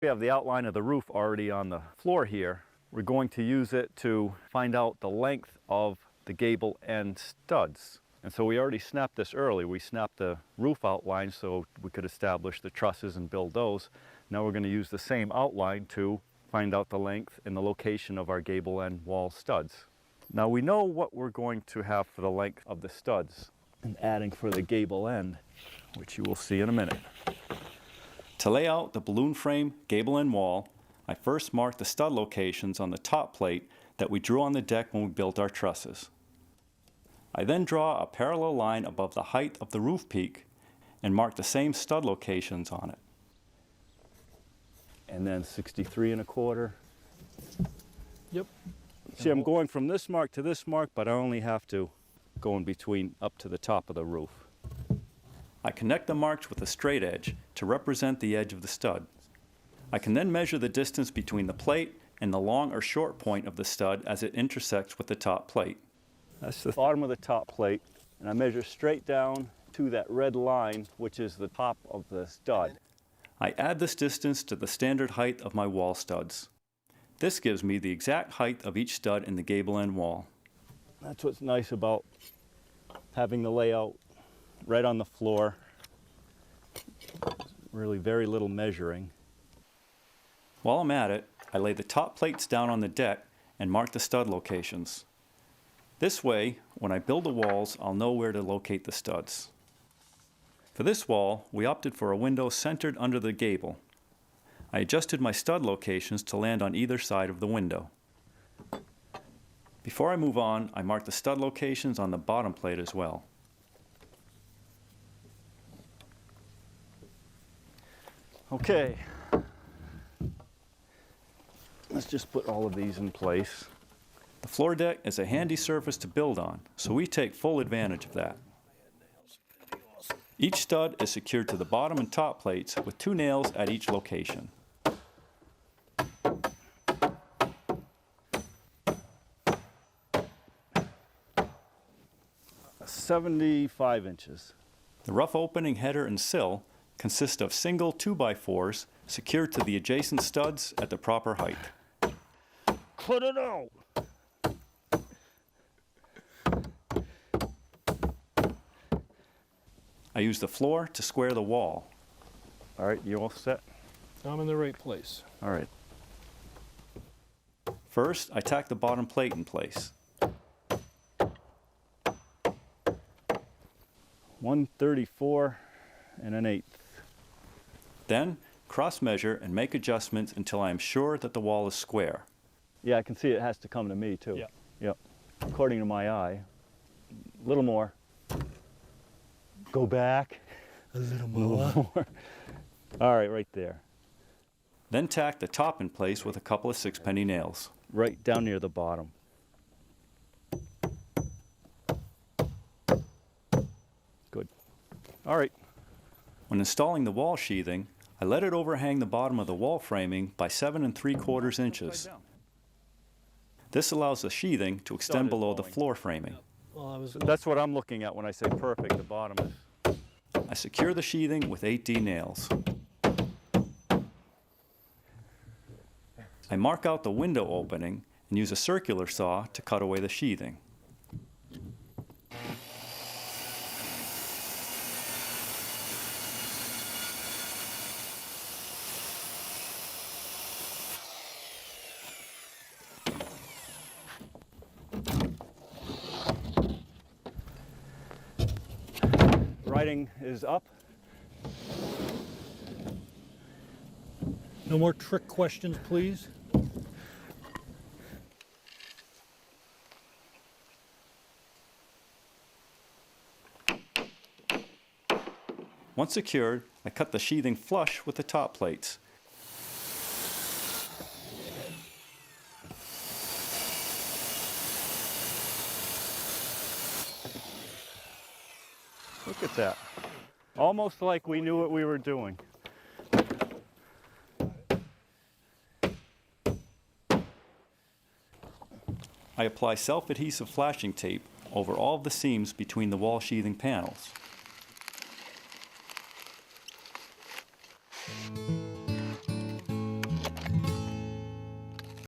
We have the outline of the roof already on the floor here. We're going to use it to find out the length of the gable end studs. And so we already snapped this early. We snapped the roof outline so we could establish the trusses and build those. Now we're going to use the same outline to find out the length and the location of our gable end wall studs. Now we know what we're going to have for the length of the studs and adding for the gable end, which you will see in a minute. To lay out the balloon frame gable end wall, I first marked the stud locations on the top plate that we drew on the deck when we built our trusses. I then draw a parallel line above the height of the roof peak and mark the same stud locations on it. And then 63 1/4. Yep. See, I'm going from this mark to this mark, but I only have to go in between up to the top of the roof. I connect the marks with a straight edge to represent the edge of the stud. I can then measure the distance between the plate and the long or short point of the stud as it intersects with the top plate. That's the bottom of the top plate, and I measure straight down to that red line, which is the top of the stud. I add this distance to the standard height of my wall studs. This gives me the exact height of each stud in the gable end wall. That's what's nice about having the layout right on the floor. Really very little measuring. While I'm at it, I lay the top plates down on the deck and mark the stud locations. This way, when I build the walls, I'll know where to locate the studs. For this wall, we opted for a window centered under the gable. I adjusted my stud locations to land on either side of the window. Before I move on, I mark the stud locations on the bottom plate as well. Okay, let's just put all of these in place. The floor deck is a handy surface to build on, so we take full advantage of that. Each stud is secured to the bottom and top plates with 2 nails at each location. 75 inches. The rough opening header and sill consist of single 2x4s secured to the adjacent studs at the proper height. Cut it out! I use the floor to square the wall. All right, you all set? I'm in the right place. All right. First, I tack the bottom plate in place. 1/34 1/8. Then, cross measure and make adjustments until I am sure that the wall is square. Yeah, I can see it has to come to me too. Yeah. Yep. According to my eye. A little more. Go back. A little more. All right, right there. Then tack the top in place with a couple of 6-penny nails. Right down near the bottom. Good. All right. When installing the wall sheathing, I let it overhang the bottom of the wall framing by 7 3/4 inches. This allows the sheathing to extend below the floor framing. Well, That's what I'm looking at when I say perfect. The bottom is. I secure the sheathing with 8D nails. I mark out the window opening and use a circular saw to cut away the sheathing. Writing is up. no more trick questions, please. Once secured, I cut the sheathing flush with the top plates. Look at that. Almost like we knew what we were doing. I apply self-adhesive flashing tape over all of the seams between the wall sheathing panels.